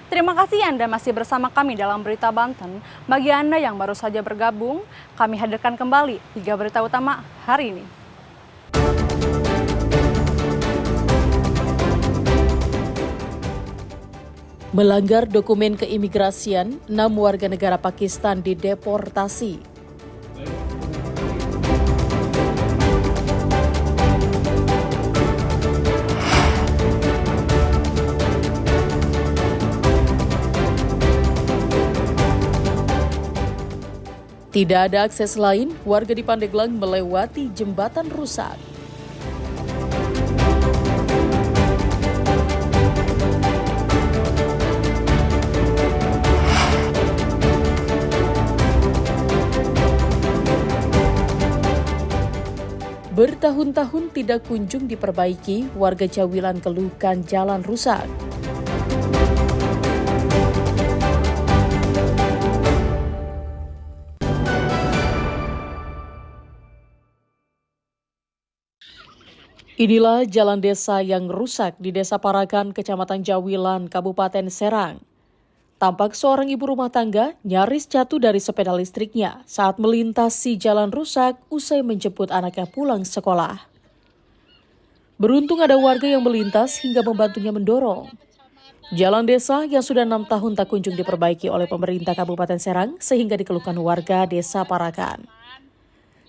Terima kasih Anda masih bersama kami dalam Berita Banten. Bagi Anda yang baru saja bergabung, kami hadirkan kembali 3 berita utama hari ini. Melanggar dokumen keimigrasian, 6 warga negara Pakistan dideportasi. Tidak ada akses lain, warga di Pandeglang melewati jembatan rusak. Bertahun-tahun tidak kunjung diperbaiki, warga Cawilan keluhkan jalan rusak. Inilah jalan desa yang rusak di Desa Parakan, Kecamatan Cawilan, Kabupaten Serang. Tampak seorang ibu rumah tangga nyaris jatuh dari sepeda listriknya saat melintasi jalan rusak usai menjemput anaknya pulang sekolah. Beruntung ada warga yang melintas hingga membantunya mendorong. Jalan desa yang sudah 6 tahun tak kunjung diperbaiki oleh pemerintah Kabupaten Serang sehingga dikeluhkan warga Desa Parakan.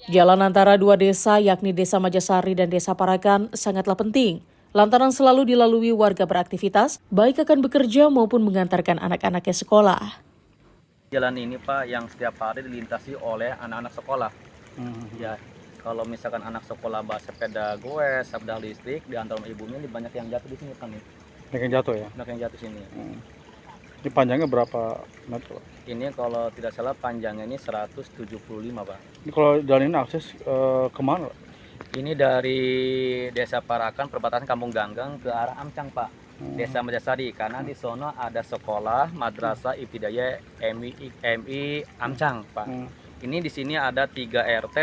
Jalan antara dua desa yakni Desa Majasari dan Desa Parakan sangatlah penting. Lantaran selalu dilalui warga beraktivitas, baik akan bekerja maupun mengantarkan anak-anaknya sekolah. Jalan ini Pak yang setiap hari dilintasi oleh anak-anak sekolah. Ya, kalau misalkan anak sekolah bawa sepeda goes, sepeda listrik, diantar sama ibunya, ini banyak yang jatuh di sini Pak nih. Banyak yang jatuh ya? Banyak yang jatuh sini. Ini panjangnya berapa meter? Ini kalau tidak salah panjangnya ini 175 Pak. Ini kalau jalan ini akses kemana? Ini dari Desa Parakan, perbatasan Kampung Ganggang ke arah Amcang Pak. Desa Majasari, karena di sono ada sekolah Madrasah Ibtidaiyah MI Amcang Pak. Ini di sini ada 3 RT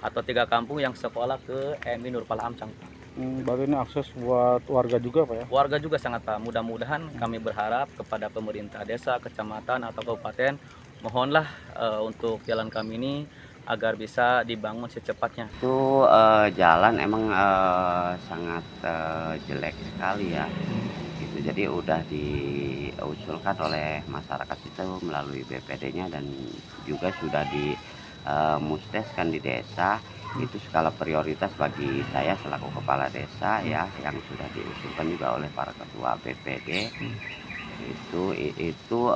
atau 3 kampung yang sekolah ke MI Nurpala Amcang Pak. Berarti ini akses buat warga juga Pak ya? Warga juga sangat Pak. Mudah-mudahan kami berharap kepada pemerintah desa, kecamatan atau kabupaten, mohonlah untuk jalan kami ini agar bisa dibangun secepatnya. Itu jalan emang sangat jelek sekali ya. Gitu. Jadi udah diusulkan oleh masyarakat itu melalui BPD-nya dan juga sudah dimusdeskan di desa. Itu skala prioritas bagi saya selaku kepala desa ya, yang sudah diusulkan juga oleh para ketua BPD. Itu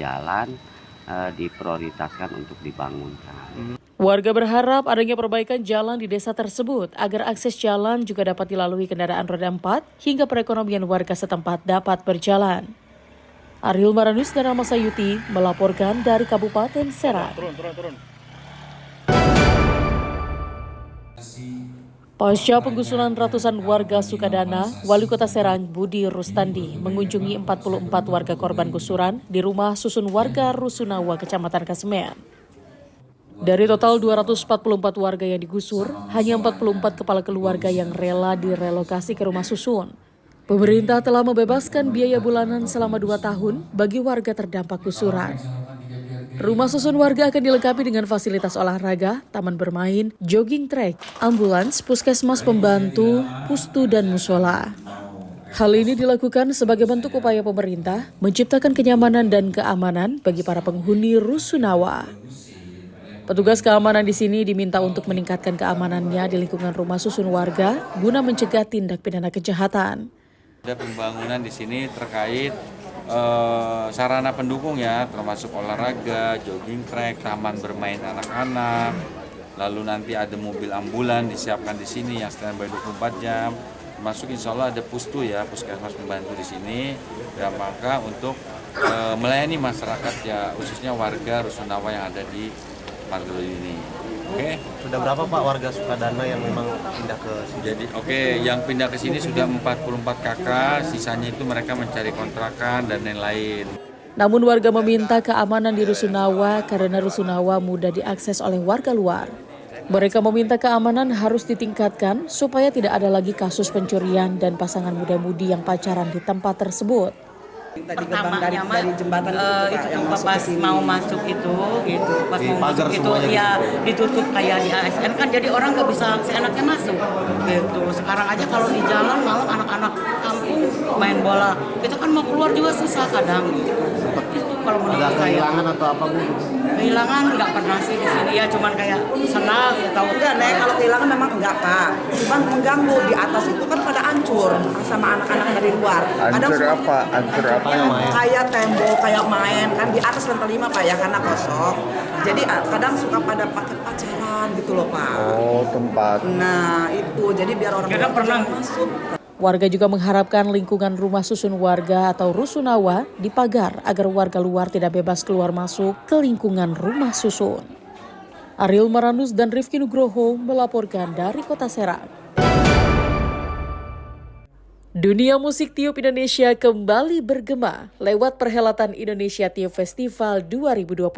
jalan diprioritaskan untuk dibangunkan. Warga berharap adanya perbaikan jalan di desa tersebut agar akses jalan juga dapat dilalui kendaraan roda 4 hingga perekonomian warga setempat dapat berjalan. Ariel Maranus dan Rama Sayuti melaporkan dari Kabupaten Serang. Pasca penggusuran ratusan warga Sukadana, Wali Kota Serang Budi Rustandi mengunjungi 44 warga korban gusuran di rumah susun warga Rusunawa, Kecamatan Kasemean. Dari total 244 warga yang digusur, hanya 44 kepala keluarga yang rela direlokasi ke rumah susun. Pemerintah telah membebaskan biaya bulanan selama 2 tahun bagi warga terdampak gusuran. Rumah susun warga akan dilengkapi dengan fasilitas olahraga, taman bermain, jogging track, ambulans, puskesmas pembantu, pustu, dan musola. Hal ini dilakukan sebagai bentuk upaya pemerintah menciptakan kenyamanan dan keamanan bagi para penghuni Rusunawa. Petugas keamanan di sini diminta untuk meningkatkan keamanannya di lingkungan rumah susun warga guna mencegah tindak pidana kejahatan. Ada pembangunan di sini terkait sarana pendukung ya, termasuk olahraga, jogging track, taman bermain anak-anak, lalu nanti ada mobil ambulan disiapkan di sini yang standby 24 jam, termasuk insya Allah ada pustu ya, puskesmas pembantu di sini, dalam rangka untuk melayani masyarakat ya, khususnya warga Rusunawa yang ada di Margelo ini. Oke. Sudah berapa Pak warga Sukadana yang memang pindah ke sini? Jadi yang pindah ke sini sudah 44 KK, sisanya itu mereka mencari kontrakan dan lain-lain. Namun warga meminta keamanan di Rusunawa karena Rusunawa mudah diakses oleh warga luar. Mereka meminta keamanan harus ditingkatkan supaya tidak ada lagi kasus pencurian dan pasangan muda-mudi yang pacaran di tempat tersebut. Pertamanya mah dari jembatan itu tuh pas mau masuk itu gitu, pas mau masuk itu ya ditutup kayak di ASN kan, jadi orang nggak bisa seenaknya masuk gitu. Sekarang aja kalau di jalan malam anak-anak kampung main bola itu kan mau keluar juga susah kadang gitu. Itu kalau menurut saya. Kehilangan atau apa Bu? Kehilangan nggak pernah sih di sini ya, cuman kayak senang ya tahu Enggak, Nek, kalau kehilangan memang enggak, Pak. Cuman mengganggu di atas itu kan pada hancur sama anak-anak dari luar. Hancur apa? Hancur apa yang main? Kayak tembok, kayak main kan di atas lantai 5 Pak ya, karena kosong. Jadi kadang suka pada pakai pacaran gitu loh, Pak. Oh, tempat. Nah, itu jadi biar orang Kita pernah masuk. Warga juga mengharapkan lingkungan rumah susun warga atau rusunawa dipagar agar warga luar tidak bebas keluar masuk ke lingkungan rumah susun. Ariel Maranus dan Rifki Nugroho melaporkan dari Kota Serang. Dunia musik tiup Indonesia kembali bergema lewat perhelatan Indonesia Tiup Festival 2025.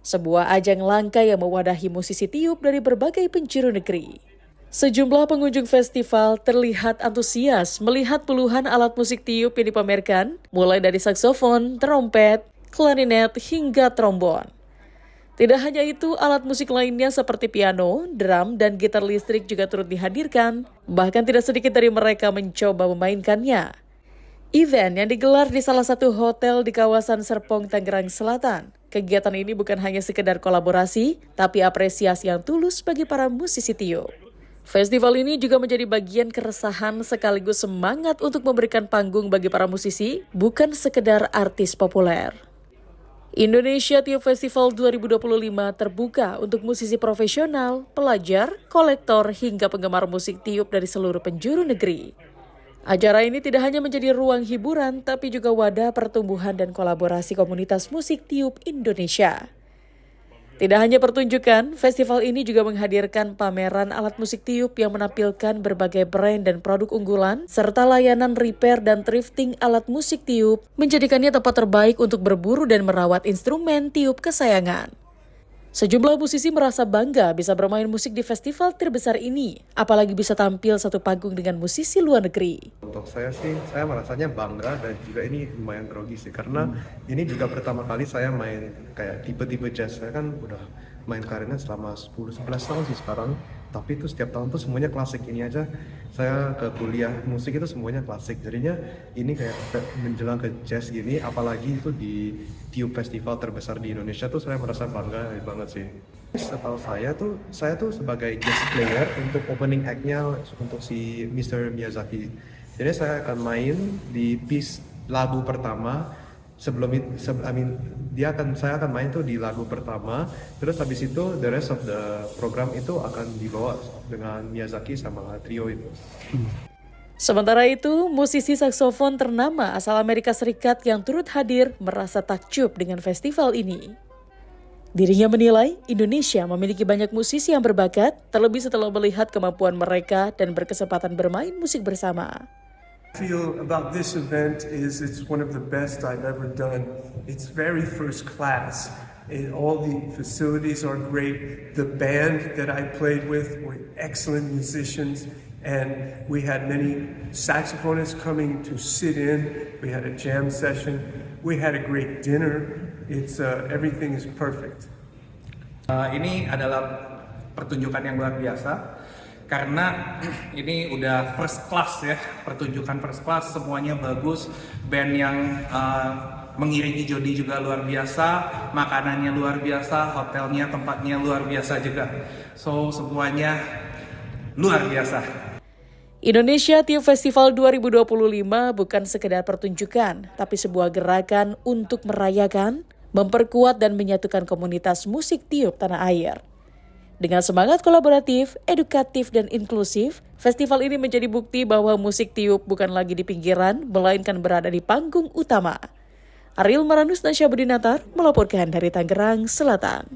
Sebuah ajang langka yang mewadahi musisi tiup dari berbagai penjuru negeri. Sejumlah pengunjung festival terlihat antusias melihat puluhan alat musik tiup yang dipamerkan, mulai dari saksofon, trompet, klarinet, hingga trombon. Tidak hanya itu, alat musik lainnya seperti piano, drum, dan gitar listrik juga turut dihadirkan, bahkan tidak sedikit dari mereka mencoba memainkannya. Event yang digelar di salah satu hotel di kawasan Serpong, Tangerang Selatan. Kegiatan ini bukan hanya sekedar kolaborasi, tapi apresiasi yang tulus bagi para musisi tiup. Festival ini juga menjadi bagian keresahan sekaligus semangat untuk memberikan panggung bagi para musisi, bukan sekedar artis populer. Indonesia Tiup Festival 2025 terbuka untuk musisi profesional, pelajar, kolektor, hingga penggemar musik tiup dari seluruh penjuru negeri. Acara ini tidak hanya menjadi ruang hiburan, tapi juga wadah pertumbuhan dan kolaborasi komunitas musik tiup Indonesia. Tidak hanya pertunjukan, festival ini juga menghadirkan pameran alat musik tiup yang menampilkan berbagai brand dan produk unggulan, serta layanan repair dan thrifting alat musik tiup, menjadikannya tempat terbaik untuk berburu dan merawat instrumen tiup kesayangan. Sejumlah musisi merasa bangga bisa bermain musik di festival terbesar ini, apalagi bisa tampil satu panggung dengan musisi luar negeri. Untuk saya sih, saya merasanya bangga dan juga ini lumayan grogi sih, karena ini juga pertama kali saya main kayak tipe-tipe jazz. Saya kan udah main klarinet selama 10-11 tahun sih sekarang, tapi itu setiap tahun tuh semuanya klasik. Ini aja saya ke kuliah musik itu semuanya klasik, jadinya ini kayak menjelang ke jazz gini, apalagi itu di tiup festival terbesar di Indonesia tuh saya merasa bangga banget sih. Setahu saya tuh sebagai guest player untuk opening act-nya untuk si Mr. Miyazaki. Jadi saya akan main di piece lagu pertama. Saya akan main tuh di lagu pertama, terus habis itu the rest of the program itu akan dibawa dengan Miyazaki sama trio itu. Sementara itu, musisi saksofon ternama asal Amerika Serikat yang turut hadir merasa takjub dengan festival ini. Dirinya menilai Indonesia memiliki banyak musisi yang berbakat, terlebih setelah melihat kemampuan mereka dan berkesempatan bermain musik bersama. Feel about this event is it's one of the best I've ever done. It's very first class. All the facilities are great. The band that I played with were excellent musicians, and we had many saxophonists coming to sit in. We had a jam session. We had a great dinner. Everything is perfect. Ini adalah pertunjukan yang luar biasa. Karena ini udah first class ya, pertunjukan first class, semuanya bagus, band yang mengiringi Jody juga luar biasa, makanannya luar biasa, hotelnya, tempatnya luar biasa juga. So semuanya luar biasa. Indonesia Tiup Festival 2025 bukan sekedar pertunjukan, tapi sebuah gerakan untuk merayakan, memperkuat dan menyatukan komunitas musik tiup tanah air. Dengan semangat kolaboratif, edukatif, dan inklusif, festival ini menjadi bukti bahwa musik tiup bukan lagi di pinggiran, melainkan berada di panggung utama. Ariel Maranus dan Syabudinatar melaporkan dari Tangerang Selatan.